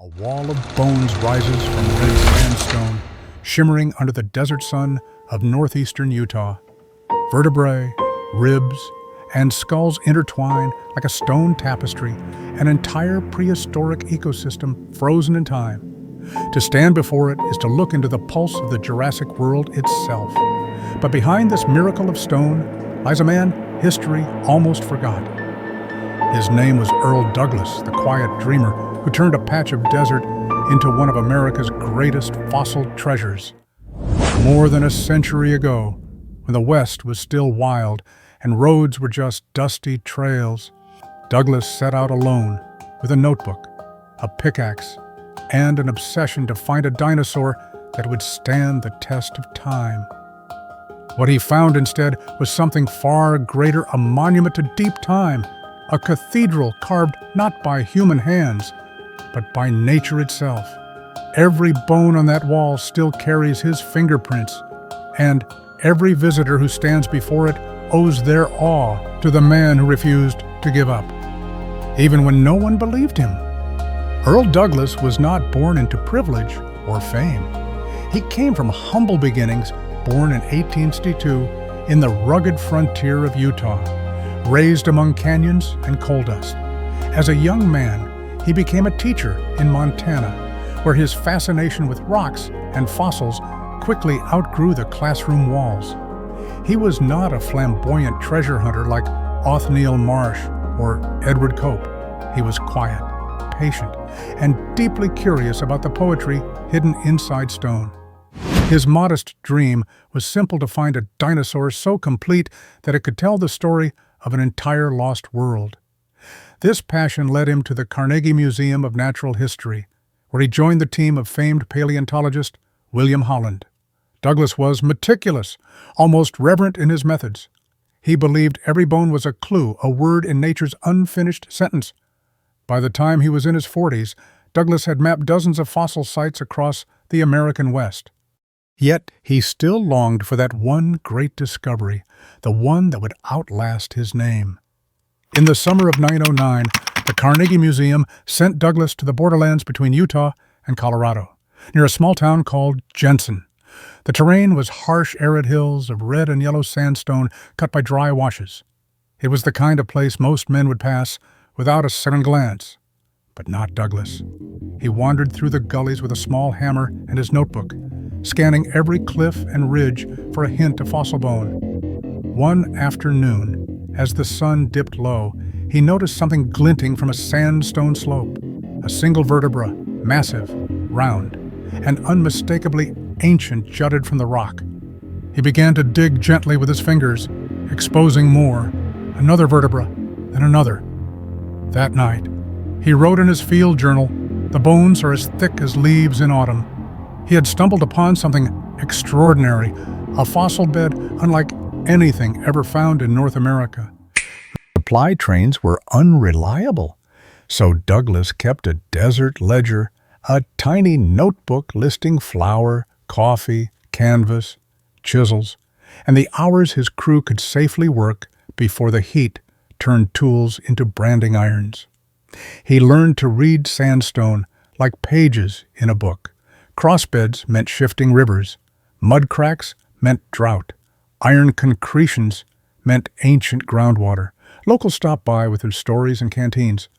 A wall of bones rises from red sandstone, shimmering under the desert sun of northeastern Utah. Vertebrae, ribs, and skulls intertwine like a stone tapestry, an entire prehistoric ecosystem frozen in time. To stand before it is to look into the pulse of the Jurassic world itself. But behind this miracle of stone lies a man history almost forgot. His name was Earl Douglass, the quiet dreamer who turned a patch of desert into one of America's greatest fossil treasures. More than a century ago, when the West was still wild and roads were just dusty trails, Douglass set out alone with a notebook, a pickaxe, and an obsession to find a dinosaur that would stand the test of time. What he found instead was something far greater, a monument to deep time, a cathedral carved not by human hands, but by nature itself. Every bone on that wall still carries his fingerprints, and every visitor who stands before it owes their awe to the man who refused to give up, even when no one believed him. Earl Douglass was not born into privilege or fame. He came from humble beginnings, born in 1862 in the rugged frontier of Utah, raised among canyons and coal dust. As a young man, he became a teacher in Montana, where his fascination with rocks and fossils quickly outgrew the classroom walls. He was not a flamboyant treasure hunter like Othniel Marsh or Edward Cope. He was quiet, patient, and deeply curious about the poetry hidden inside stone. His modest dream was simple: to find a dinosaur so complete that it could tell the story of an entire lost world. This passion led him to the Carnegie Museum of Natural History, where he joined the team of famed paleontologist William Holland. Douglass was meticulous, almost reverent in his methods. He believed every bone was a clue, a word in nature's unfinished sentence. By the time he was in his 40s, Douglass had mapped dozens of fossil sites across the American West. Yet he still longed for that one great discovery, the one that would outlast his name. In the summer of 1909, the Carnegie Museum sent Douglass to the borderlands between Utah and Colorado, near a small town called Jensen. The terrain was harsh, arid hills of red and yellow sandstone cut by dry washes. It was the kind of place most men would pass without a second glance. But not Douglass. He wandered through the gullies with a small hammer and his notebook, scanning every cliff and ridge for a hint of fossil bone. One afternoon, as the sun dipped low, he noticed something glinting from a sandstone slope. A single vertebra, massive, round, and unmistakably ancient, jutted from the rock. He began to dig gently with his fingers, exposing more, another vertebra, then another. That night, he wrote in his field journal, "The bones are as thick as leaves in autumn." He had stumbled upon something extraordinary, a fossil bed unlike anything ever found in North America. Supply trains were unreliable, so Douglass kept a desert ledger, a tiny notebook listing flour, coffee, canvas, chisels, and the hours his crew could safely work before the heat turned tools into branding irons. He learned to read sandstone like pages in a book. Crossbeds meant shifting rivers. Mud cracks meant drought. Iron concretions meant ancient groundwater. Locals stopped by with their stories and canteens.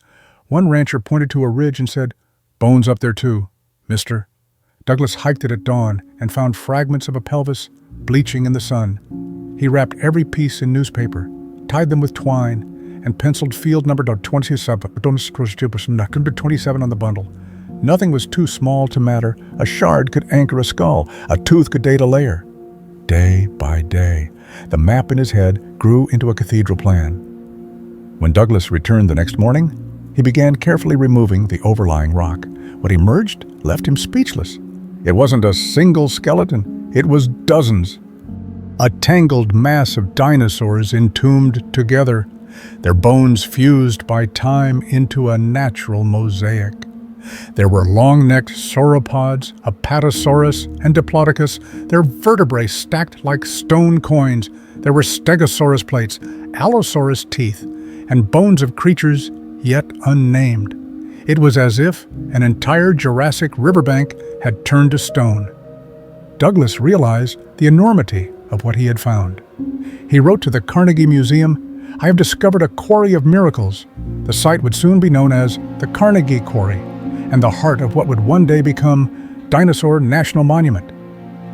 One rancher pointed to a ridge and said, "Bones up there too, mister." Douglass hiked it at dawn and found fragments of a pelvis bleaching in the sun. He wrapped every piece in newspaper, tied them with twine, and penciled field number 27 on the bundle. Nothing was too small to matter. A shard could anchor a skull. A tooth could date a layer. Day by day, the map in his head grew into a cathedral plan. When Douglass returned the next morning, he began carefully removing the overlying rock. What emerged left him speechless. It wasn't a single skeleton, it was dozens. A tangled mass of dinosaurs entombed together, their bones fused by time into a natural mosaic. There were long-necked sauropods, Apatosaurus and Diplodocus, their vertebrae stacked like stone coins. There were Stegosaurus plates, Allosaurus teeth, and bones of creatures yet unnamed. It was as if an entire Jurassic riverbank had turned to stone. Douglass realized the enormity of what he had found. He wrote to the Carnegie Museum, "I have discovered a quarry of miracles." The site would soon be known as the Carnegie Quarry, and the heart of what would one day become Dinosaur National Monument.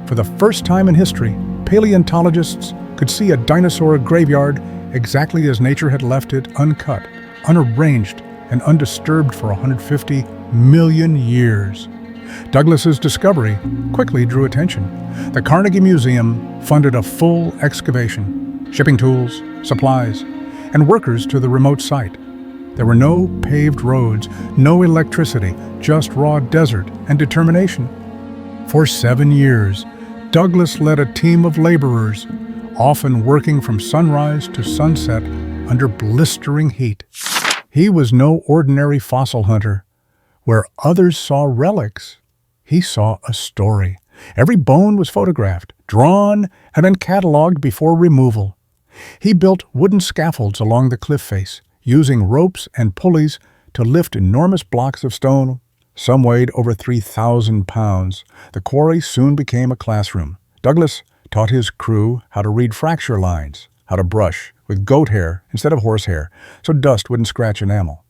For the first time in history, paleontologists could see a dinosaur graveyard exactly as nature had left it, uncut, unarranged, and undisturbed for 150 million years. Douglass's discovery quickly drew attention. The Carnegie Museum funded a full excavation, shipping tools, supplies, and workers to the remote site. There were no paved roads, no electricity, just raw desert and determination. For 7 years, Douglass led a team of laborers, often working from sunrise to sunset under blistering heat. He was no ordinary fossil hunter. Where others saw relics, he saw a story. Every bone was photographed, drawn, and then cataloged before removal. He built wooden scaffolds along the cliff face, using ropes and pulleys to lift enormous blocks of stone. Some weighed over 3,000 pounds. The quarry soon became a classroom. Douglass taught his crew how to read fracture lines, how to brush with goat hair instead of horsehair so dust wouldn't scratch enamel,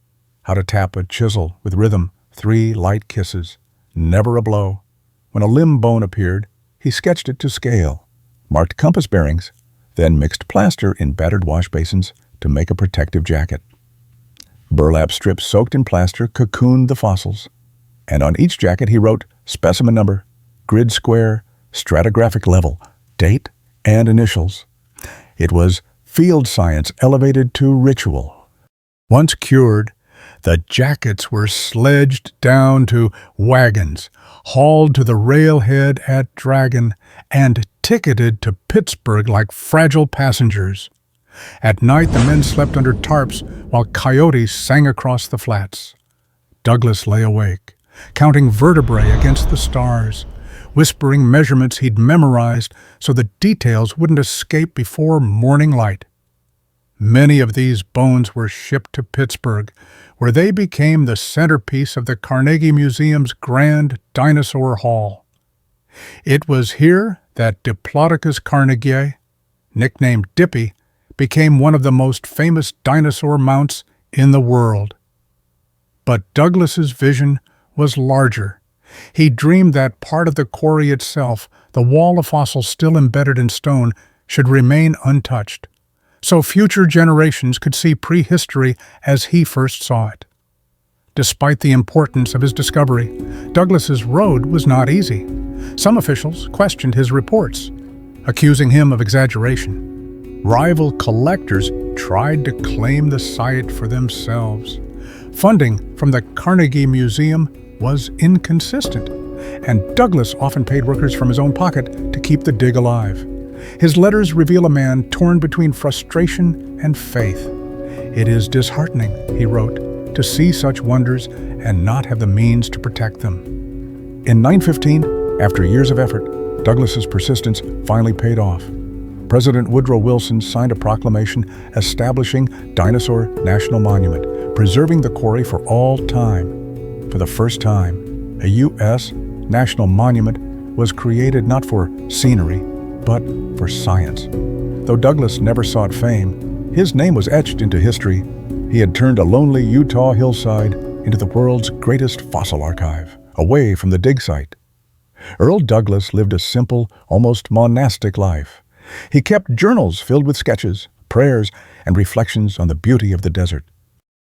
how to tap a chisel with rhythm, 3 light kisses, never a blow. When a limb bone appeared, he sketched it to scale, marked compass bearings, then mixed plaster in battered wash basins to make a protective jacket. Burlap strips soaked in plaster cocooned the fossils, and on each jacket he wrote specimen number, grid square, stratigraphic level, date, and initials. It was field science elevated to ritual. Once cured, the jackets were sledged down to wagons, hauled to the railhead at Dragon, and ticketed to Pittsburgh like fragile passengers. At night, the men slept under tarps while coyotes sang across the flats. Douglass lay awake, counting vertebrae against the stars, whispering measurements he'd memorized so the details wouldn't escape before morning light. Many of these bones were shipped to Pittsburgh, where they became the centerpiece of the Carnegie Museum's grand Dinosaur Hall. It was here that Diplodocus carnegiei, nicknamed Dippy, became one of the most famous dinosaur mounts in the world. But Douglass's vision was larger. He dreamed that part of the quarry itself, the wall of fossils still embedded in stone, should remain untouched, so future generations could see prehistory as he first saw it. Despite the importance of his discovery, Douglass's road was not easy. Some officials questioned his reports, accusing him of exaggeration. Rival collectors tried to claim the site for themselves. Funding from the Carnegie Museum was inconsistent, and Douglass often paid workers from his own pocket to keep the dig alive. His letters reveal a man torn between frustration and faith. "It is disheartening," he wrote, "to see such wonders and not have the means to protect them." In 915, after years of effort, Douglass's persistence finally paid off. President Woodrow Wilson signed a proclamation establishing Dinosaur National Monument, preserving the quarry for all time. For the first time, a U.S. national monument was created not for scenery, but for science. Though Douglass never sought fame, his name was etched into history. He had turned a lonely Utah hillside into the world's greatest fossil archive, away from the dig site. Earl Douglass lived a simple, almost monastic life. He kept journals filled with sketches, prayers, and reflections on the beauty of the desert.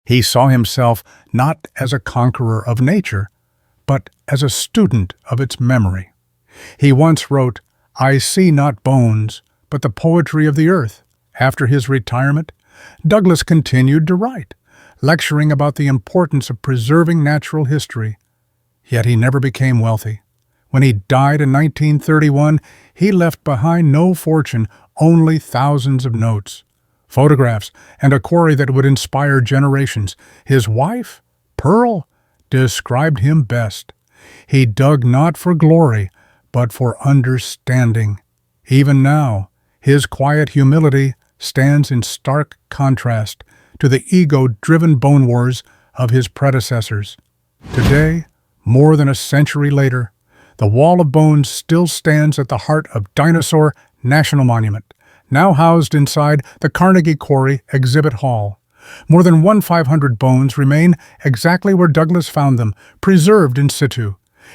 He saw himself not as a conqueror of nature, but as a student of its memory. He once wrote, "I see not bones, but the poetry of the earth." After his retirement, Douglass continued to write, lecturing about the importance of preserving natural history. Yet he never became wealthy. When he died in 1931, he left behind no fortune, only thousands of notes, photographs, and a quarry that would inspire generations. His wife, Pearl, described him best. He dug not for glory, but for understanding. Even now, his quiet humility stands in stark contrast to the ego-driven bone wars of his predecessors. Today, more than a century later, the wall of bones still stands at the heart of Dinosaur National Monument, now housed inside the Carnegie Quarry Exhibit Hall. More than 1,500 bones remain exactly where Douglas found them, preserved in situ,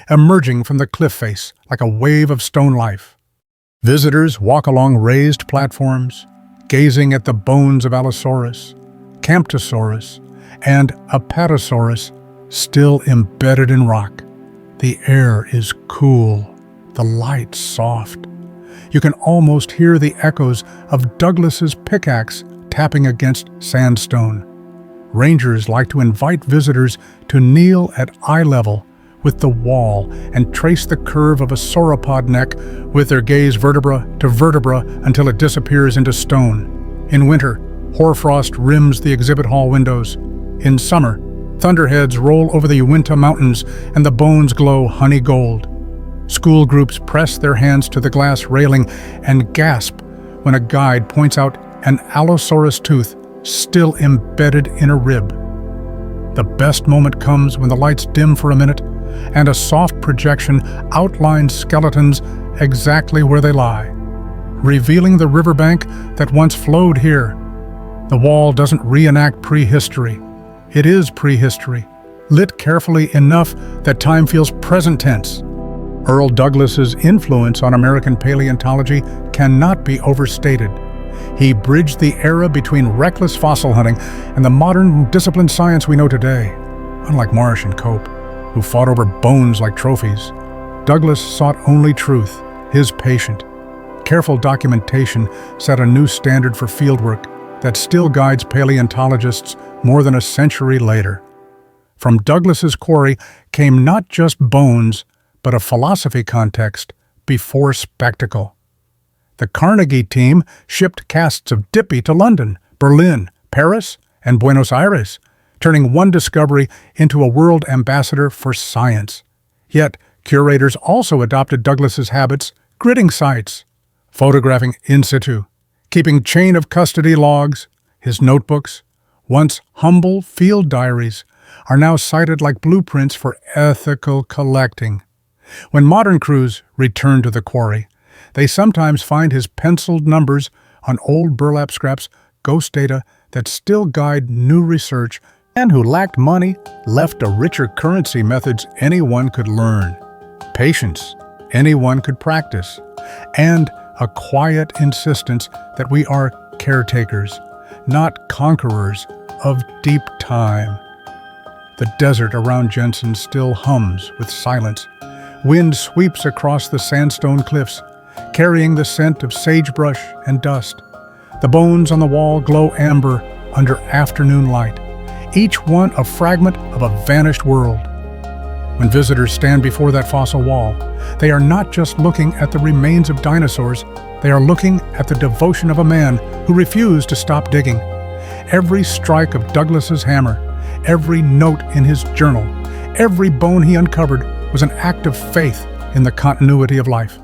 emerging from the cliff face like a wave of stone life. Visitors walk along raised platforms, gazing at the bones of Allosaurus, Camptosaurus, and Apatosaurus still embedded in rock. The air is cool, the light soft. You can almost hear the echoes of Douglas's pickaxe tapping against sandstone. Rangers like to invite visitors to kneel at eye level with the wall and trace the curve of a sauropod neck with their gaze vertebra to vertebra until it disappears into stone. In winter, hoarfrost rims the exhibit hall windows. In summer, thunderheads roll over the Uinta Mountains and the bones glow honey gold. School groups press their hands to the glass railing and gasp when a guide points out an Allosaurus tooth still embedded in a rib. The best moment comes when the lights dim for a minute and a soft projection outlines skeletons exactly where they lie, revealing the riverbank that once flowed here. The wall doesn't reenact prehistory. It is prehistory, lit carefully enough that time feels present tense. Earl Douglass's influence on American paleontology cannot be overstated. He bridged the era between reckless fossil hunting and the modern disciplined science we know today. Unlike Marsh and Cope, who fought over bones like trophies, Douglass sought only truth. His patient, careful documentation set a new standard for fieldwork that still guides paleontologists more than a century later. From Douglass's quarry came not just bones, but a philosophy context before spectacle. The Carnegie team shipped casts of Dippy to London, Berlin, Paris, and Buenos Aires, turning one discovery into a world ambassador for science. Yet, curators also adopted Douglass's habits, gridding sites, photographing in situ, keeping chain of custody logs. His notebooks, once humble field diaries, are now cited like blueprints for ethical collecting. When modern crews return to the quarry, they sometimes find his penciled numbers on old burlap scraps, ghost data that still guide new research, and who lacked money left a richer currency methods anyone could learn, patience anyone could practice, and a quiet insistence that we are caretakers, not conquerors of deep time. The desert around Jensen still hums with silence. Wind sweeps across the sandstone cliffs, carrying the scent of sagebrush and dust. The bones on the wall glow amber under afternoon light, each one a fragment of a vanished world. When visitors stand before that fossil wall, they are not just looking at the remains of dinosaurs, they are looking at the devotion of a man who refused to stop digging. Every strike of Douglass's hammer, every note in his journal, every bone he uncovered was an act of faith in the continuity of life.